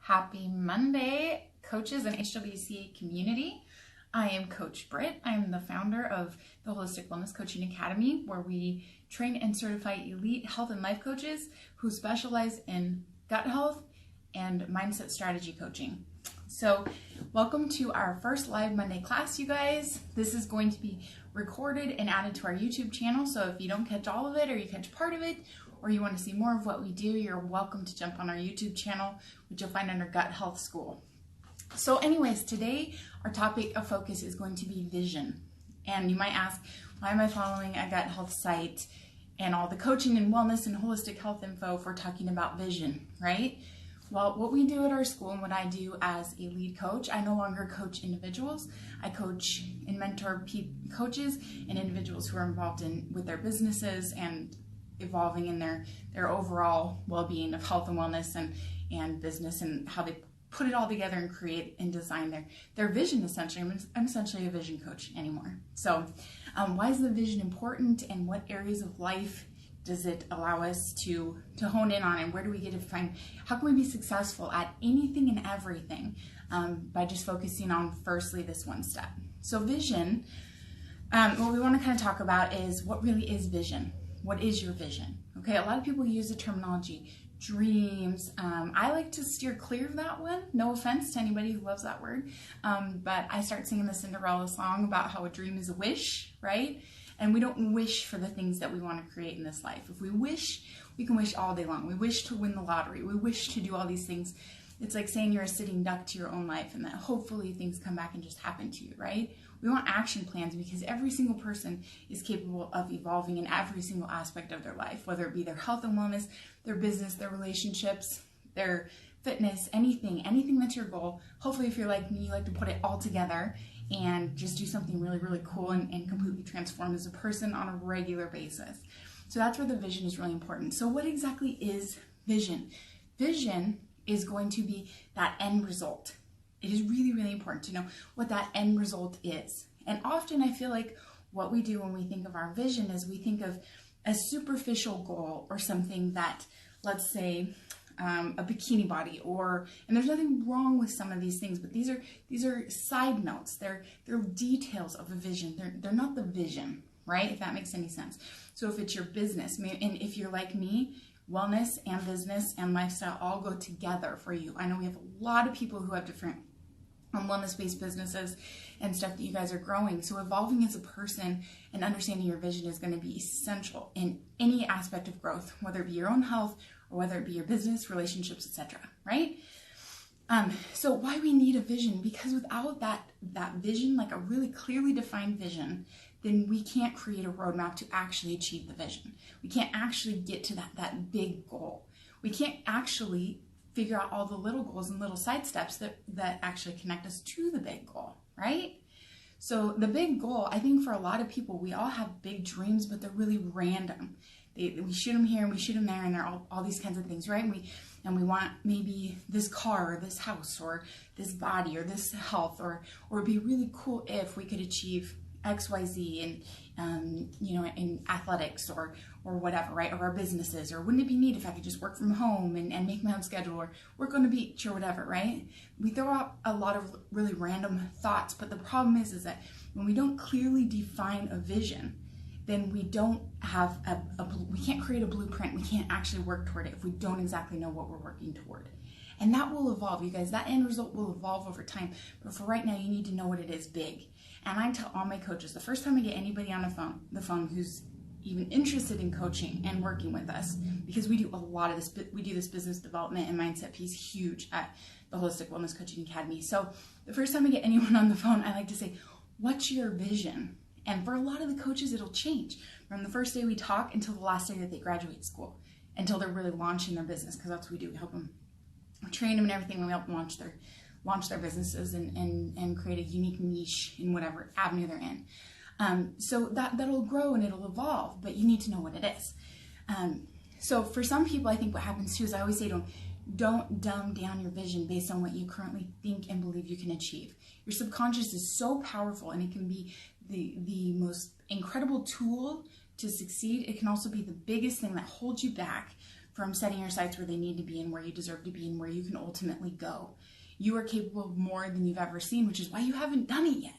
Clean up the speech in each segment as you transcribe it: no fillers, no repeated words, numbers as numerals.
Happy Monday, coaches and HWCA community. I am Coach Britt. I am the founder of the Holistic Wellness Coaching Academy, where we train and certify elite health and life coaches who specialize in gut health and mindset strategy coaching. So welcome to our first live Monday class, you guys. This is going to be recorded and added to our YouTube channel. So if you don't catch all of it, or you catch part of it, or you want to see more of what we do, you're welcome to jump on our YouTube channel, which you'll find under Gut Health School. So anyways, today our topic of focus is going to be vision. And you might ask, why am I following a gut health site and all the coaching and wellness and holistic health info if we're talking about vision, right? Well, what we do at our school and what I do as a lead coach, I no longer coach individuals. I coach and mentor coaches and individuals who are involved with their businesses and evolving in their overall well-being of health and wellness and business, and how they put it all together and create and design their vision. Essentially, I'm essentially a vision coach anymore. So why is the vision important, and what areas of life does it allow us to hone in on, and where do we get to find, how can we be successful at anything and everything by just focusing on firstly this one step? So vision, what we want to kind of talk about is what really is vision. What is your vision? Okay, a lot of people use the terminology dreams. I like to steer clear of that one. No offense to anybody who loves that word. But I start singing the Cinderella song about how a dream is a wish, right? And we don't wish for the things that we want to create in this life. If we wish, we can wish all day long. We wish to win the lottery. We wish to do all these things. It's like saying you're a sitting duck to your own life and that hopefully things come back and just happen to you, right? We want action plans because every single person is capable of evolving in every single aspect of their life, whether it be their health and wellness, their business, their relationships, their fitness, anything that's your goal. Hopefully, if you're like me, you like to put it all together and just do something really, really cool and completely transform as a person on a regular basis. So that's where the vision is really important. So what exactly is vision? Vision is going to be that end result. It is really, really important to know what that end result is. And often I feel like what we do when we think of our vision is we think of a superficial goal or something that, let's say, a bikini body, and there's nothing wrong with some of these things, but these are side notes. They're details of a vision. They're not the vision, right? If that makes any sense. So if it's your business, and if you're like me, wellness and business and lifestyle all go together for you. I know we have a lot of people who have different wellness-based businesses and stuff that you guys are growing. So evolving as a person and understanding your vision is going to be essential in any aspect of growth, whether it be your own health or whether it be your business, relationships, etc. Right? So why we need a vision? Because without that vision, like a really clearly defined vision, then we can't create a roadmap to actually achieve the vision. We can't actually get to that big goal. We can't actually figure out all the little goals and little side steps that actually connect us to the big goal, right? So the big goal, I think for a lot of people, we all have big dreams, but they're really random. We shoot them here and we shoot them there, and they're all these kinds of things, right? And we want maybe this car or this house or this body or this health, or it'd be really cool if we could achieve XYZ in athletics or whatever, right? Or our businesses, or wouldn't it be neat if I could just work from home and make my own schedule, or work on the beach or whatever, right? We throw out a lot of really random thoughts, but the problem is that when we don't clearly define a vision, then we don't have we can't create a blueprint. We can't actually work toward it if we don't exactly know what we're working toward. And that will evolve, you guys. That end result will evolve over time. But for right now, you need to know what it is big. And I tell all my coaches, the first time I get anybody on the phone who's even interested in coaching and working with us, because we do a lot of this, we do this business development and mindset piece huge at the Holistic Wellness Coaching Academy. So the first time I get anyone on the phone, I like to say, what's your vision? And for a lot of the coaches, it'll change from the first day we talk until the last day that they graduate school, until they're really launching their business, because that's what we do. We help them, train them and everything, and we help them launch their businesses and create a unique niche in whatever avenue they're in. So that'll grow and it'll evolve, but you need to know what it is. So for some people, I think what happens too is I always say don't dumb down your vision based on what you currently think and believe you can achieve. Your subconscious is so powerful, and it can be the most incredible tool to succeed. It can also be the biggest thing that holds you back from setting your sights where they need to be and where you deserve to be and where you can ultimately go. You are capable of more than you've ever seen, which is why you haven't done it yet.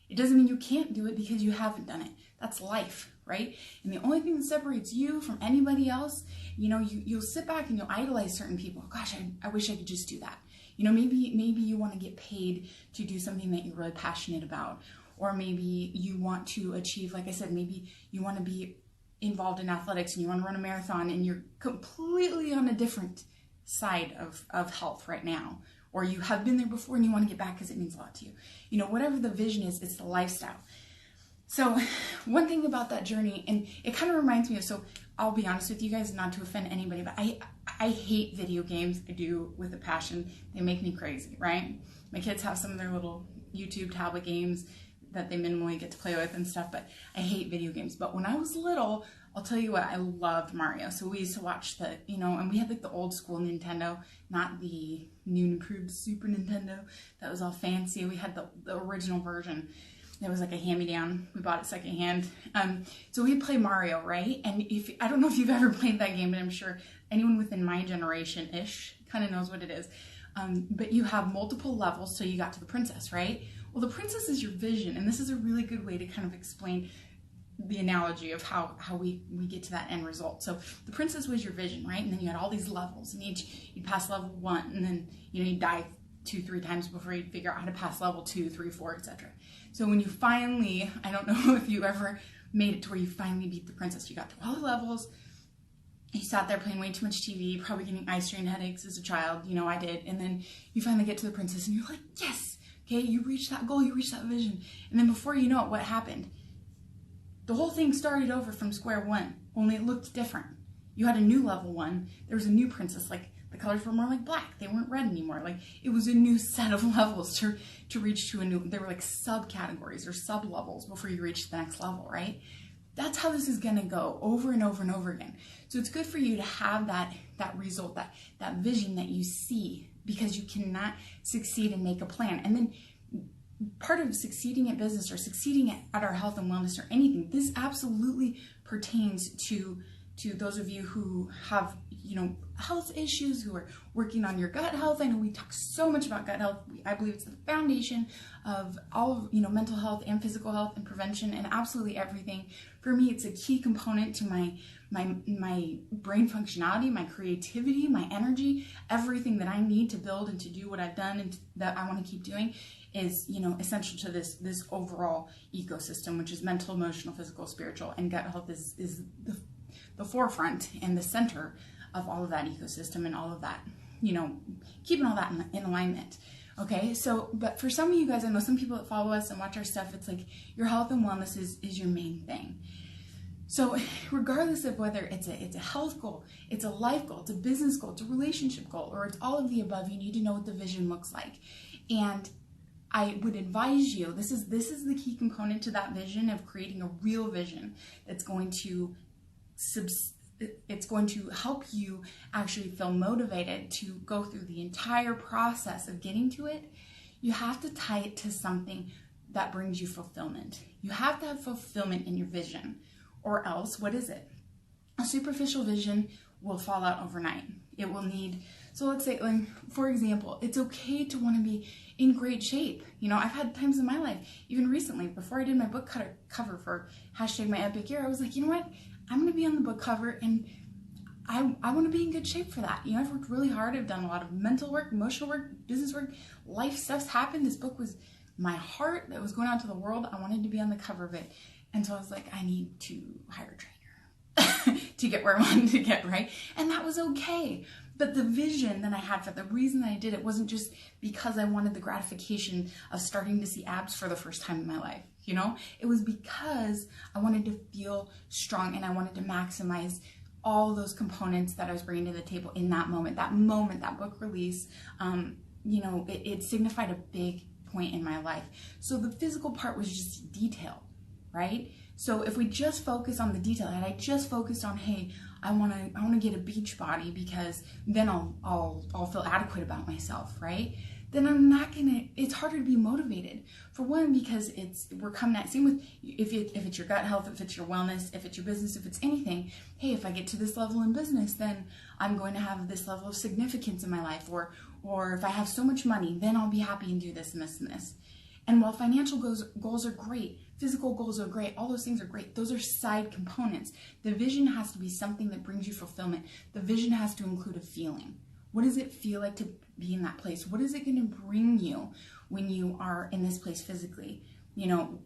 It doesn't mean you can't do it because you haven't done it. That's life, right? And the only thing that separates you from anybody else, you'll sit back and you'll idolize certain people. Gosh, I wish I could just do that. Maybe you want to get paid to do something that you're really passionate about. Or maybe you want to achieve, like I said, maybe you want to be involved in athletics and you want to run a marathon and you're completely on a different side of health right now. Or you have been there before and you want to get back because it means a lot to you. Whatever the vision is, it's the lifestyle. So one thing about that journey, and it kind of reminds me of, so I'll be honest with you guys, not to offend anybody, but I hate video games. I do with a passion. They make me crazy, right? My kids have some of their little YouTube tablet games that they minimally get to play with and stuff, but I hate video games. But when I was little, I'll tell you what, I loved Mario. So we used to watch and we had like the old school Nintendo, not the new and improved Super Nintendo that was all fancy. We had the original version. It was like a hand-me-down. We bought it secondhand. So we'd play Mario, right? And I don't know if you've ever played that game, but I'm sure anyone within my generation-ish kind of knows what it is. But you have multiple levels, so you got to the princess, right? Well, the princess is your vision, and this is a really good way to kind of explain the analogy of how we get to that end result. So the princess was your vision, right? And then you had all these levels, and you'd pass level 1, and then you'd die 2-3 times before you'd figure out how to pass level 2, 3, 4, etc. So when you finally, I don't know if you ever made it to where you finally beat the princess, you got through all the levels, you sat there playing way too much TV, probably getting eye strain headaches as a child, I did, and then you finally get to the princess and you're like, yes, okay, you reached that goal, you reached that vision, and then before you know it, what happened? The whole thing started over from square one, only it looked different. You had a new level 1, there was a new princess, like the colors were more like black, they weren't red anymore, like it was a new set of levels to reach to a new, they were like subcategories or sub-levels before you reach the next level, right? That's how this is gonna go over and over and over again. So it's good for you to have that result, that vision that you see, because you cannot succeed and make a plan. And then part of succeeding at business or succeeding at our health and wellness or anything, this absolutely pertains to those of you who have, health issues, who are working on your gut health. I know we talk so much about gut health. I believe it's the foundation of all of, mental health and physical health and prevention and absolutely everything. For me, it's a key component to my brain functionality, my creativity, my energy, everything that I need to build and to do what I've done and that I want to keep doing is, essential to this overall ecosystem, which is mental, emotional, physical, spiritual, and gut health is the forefront and the center of all of that ecosystem and all of that, keeping all that in alignment. Okay, so, but for some of you guys, I know some people that follow us and watch our stuff, it's like your health and wellness is your main thing. So regardless of whether it's a health goal, it's a life goal, it's a business goal, it's a relationship goal, or it's all of the above, you need to know what the vision looks like. And I would advise you, this is the key component to that vision of creating a real vision that's going to it's going to help you actually feel motivated to go through the entire process of getting to it. You have to tie it to something that brings you fulfillment. You have to have fulfillment in your vision, or else, what is it? A superficial vision will fall out overnight. It will need, so let's say, like, for example, it's okay to want to be in great shape. I've had times in my life, even recently, before I did my book cover for #MyEpicYear, I was like, you know what? I'm going to be on the book cover and I want to be in good shape for that. I've worked really hard. I've done a lot of mental work, emotional work, business work, life stuff's happened. This book was my heart that was going out to the world. I wanted to be on the cover of it. And so I was like, I need to hire a trainer to get where I wanted to get, right? And that was okay. But the vision that I had for the reason that I did it wasn't just because I wanted the gratification of starting to see abs for the first time in my life. It was because I wanted to feel strong and I wanted to maximize all those components that I was bringing to the table in that moment, that book release, it signified a big point in my life. So the physical part was just detail, right? So if we just focus on the detail, and I just focused on, hey, I want to get a beach body because then I'll feel adequate about myself, right? Then I'm not gonna. It's harder to be motivated. For one, because we're coming at, same with if it's your gut health, if it's your wellness, if it's your business, if it's anything. Hey, if I get to this level in business, then I'm going to have this level of significance in my life, or if I have so much money, then I'll be happy and do this and this and this. And while financial goals are great, physical goals are great, all those things are great, those are side components. The vision has to be something that brings you fulfillment. The vision has to include a feeling. What does it feel like to be in that place? What is it going to bring you when you are in this place physically? You know,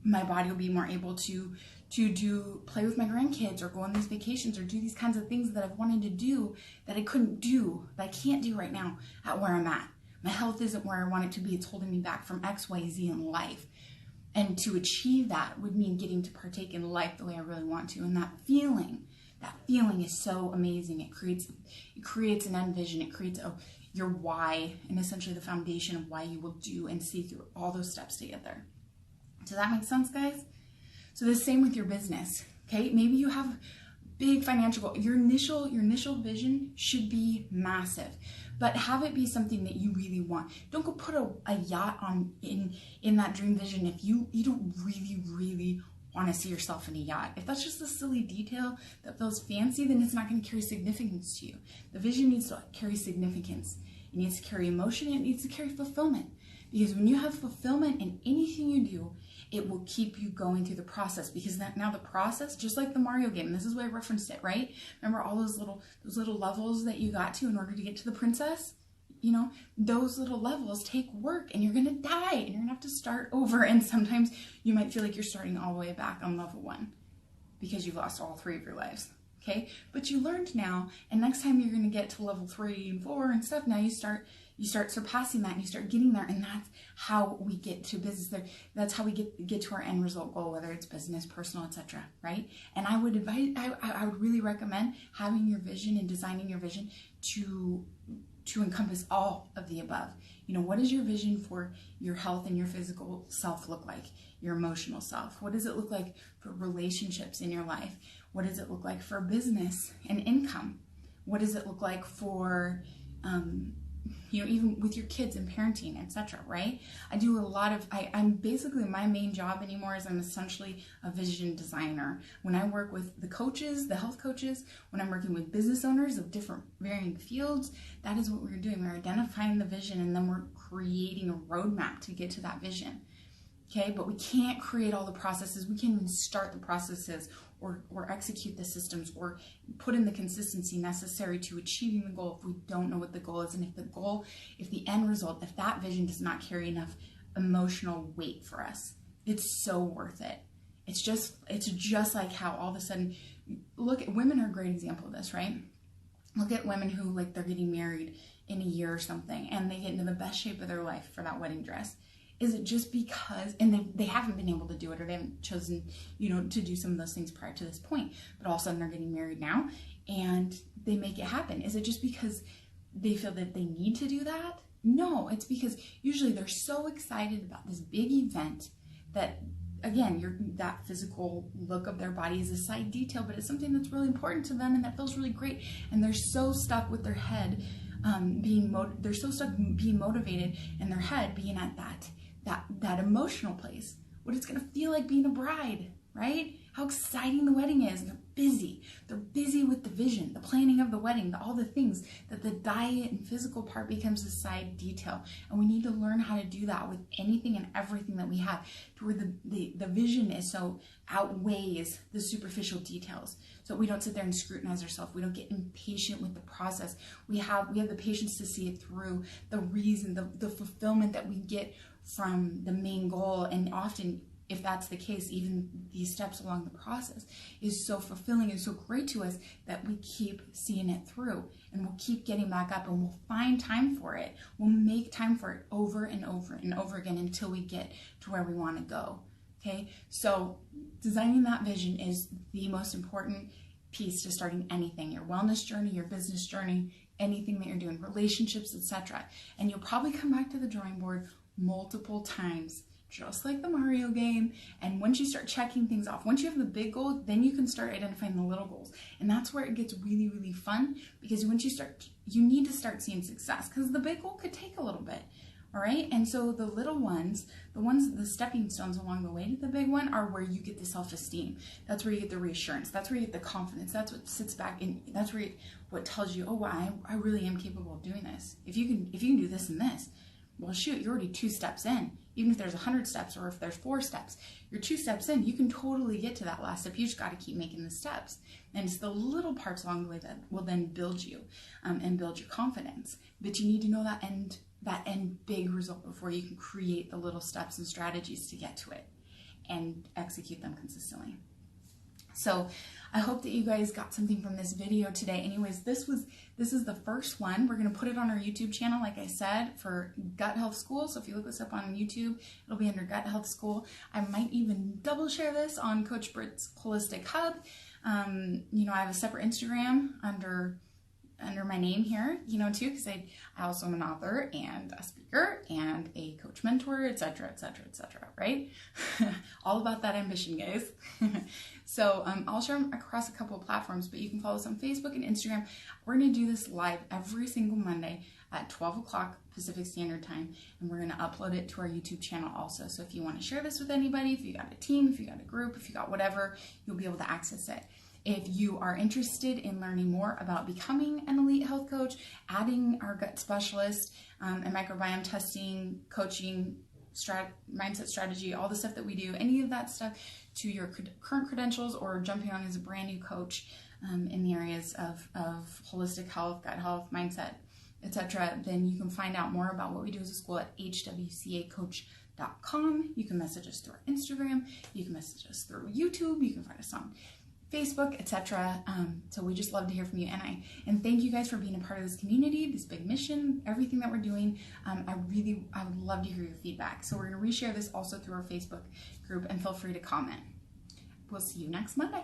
my body will be more able to play with my grandkids or go on these vacations or do these kinds of things that I've wanted to do that I couldn't do, that I can't do right now at where I'm at. My health isn't where I want it to be. It's holding me back from X, Y, Z in life. And to achieve that would mean getting to partake in life the way I really want to. And that feeling is so amazing. It creates an end vision. It creates your why, and essentially the foundation of why you will do and see through all those steps to get there. Does that make sense, guys? So the same with your business. Okay, maybe you have big financial goal. Your initial vision should be massive, but have it be something that you really want. Don't go put a yacht on in that dream vision if you don't really want to see yourself in a yacht. If that's just a silly detail that feels fancy, then it's not going to carry significance to you. The vision needs to carry significance. It needs to carry emotion. It needs to carry fulfillment. Because when you have fulfillment in anything you do, it will keep you going through the process. Because now the process, just like the Mario game, and this is why I referenced it, right? Remember all those little levels that you got to in order to get to the princess? You know, those little levels take work, and you're going to die, and you're going to have to start over. And sometimes you might feel like you're starting all the way back on level 1 because you've lost all 3 of your lives. Okay, but you learned now, and next time you're going to get to level 3 and 4 and stuff. Now you start surpassing that, and you start getting there, and that's how we get to business. There, that's how we get to our end result goal, whether it's business, personal, etc. Right? And I would I would really recommend having your vision and designing your vision to encompass all of the above. You know, what does your vision for your health and your physical self look like? Your emotional self? What does it look like for relationships in your life? What does it look like for business and income? What does it look like for, even with your kids and parenting, etc., right? I do a lot of, I'm basically, my main job anymore is I'm essentially a vision designer. When I work with the coaches, the health coaches, when I'm working with business owners of different varying fields, that is what we're doing. We're identifying the vision, and then we're creating a roadmap to get to that vision. Okay, but we can't create all the processes. We can't even start the processes or execute the systems or put in the consistency necessary to achieving the goal if we don't know what the goal is. And if the end result, if that vision does not carry enough emotional weight for us, it's so worth it. It's just like how all of a sudden, look at women are a great example of this, right? Look at women who, like, they're getting married in a year or something, and they get into the best shape of their life for that wedding dress. Is it just because, and they haven't been able to do it, or they haven't chosen, to do some of those things prior to this point, but all of a sudden they're getting married now and they make it happen? Is it just because they feel that they need to do that? No, it's because usually they're so excited about this big event that, again, that physical look of their body is a side detail, but it's something that's really important to them and that feels really great. And they're so stuck with their head being motivated, and their head being at that emotional place, what it's going to feel like being a bride, right? How exciting the wedding is. And they're busy with the vision, the planning of the wedding, all the things, that the diet and physical part becomes a side detail. And we need to learn how to do that with anything and everything that we have, to where the vision is so outweighs the superficial details. So we don't sit there and scrutinize ourselves. We don't get impatient with the process. We have the patience to see it through, the reason, the fulfillment that we get from the main goal. And often, if that's the case, even these steps along the process is so fulfilling and so great to us that we keep seeing it through, and we'll keep getting back up, and we'll find time for it. We'll make time for it over and over and over again until we get to where we want to go. Okay, so designing that vision is the most important piece to starting anything, your wellness journey, your business journey, anything that you're doing, relationships, etc. And you'll probably come back to the drawing board multiple times just like the Mario game. And once you start checking things off, once you have the big goal, then you can start identifying the little goals. And that's where it gets really, really fun, because once you need to start seeing success, because the big goal could take a little bit. All right. And so the little ones, the stepping stones along the way to the big one, are where you get the self-esteem. That's where you get the reassurance. That's where you get the confidence. That's what sits back, and that's where what tells you, oh, wow, I really am capable of doing this. If you can do this and this, well, shoot, you're already 2 steps in. Even if there's 100 steps, or if there's 4 steps, you're 2 steps in. You can totally get to that last step. You just got to keep making the steps. And it's the little parts along the way that will then build you and build your confidence. But you need to know that end big result before you can create the little steps and strategies to get to it and execute them consistently. So I hope that you guys got something from this video today. Anyways, this is the first one. We're going to put it on our YouTube channel, like I said, for Gut Health School. So if you look us up on YouTube, it'll be under Gut Health School. I might even double share this on Coach Britt's Holistic Hub. You know, I have a separate Instagram under my name here, you know, too, because I also am an author and a speaker and a coach mentor, etc., right? All about that ambition, guys. So I'll share them across a couple of platforms, but you can follow us on Facebook and Instagram. We're going to do this live every single Monday at 12 o'clock Pacific Standard Time, and we're going to upload it to our YouTube channel also. So if you want to share this with anybody, if you got a team, if you got a group, if you got whatever, you'll be able to access it. If you are interested in learning more about becoming an elite health coach, adding our gut specialist and microbiome testing, coaching, mindset strategy, all the stuff that we do, any of that stuff to your current credentials, or jumping on as a brand new coach in the areas of holistic health, gut health, mindset, etc., then you can find out more about what we do as a school at HWCAcoach.com. You can message us through our Instagram. You can message us through YouTube. You can find us on Facebook, etc. So we just love to hear from you, and thank you guys for being a part of this community, this big mission, everything that we're doing. I would love to hear your feedback. So we're going to reshare this also through our Facebook group, and feel free to comment. We'll see you next Monday.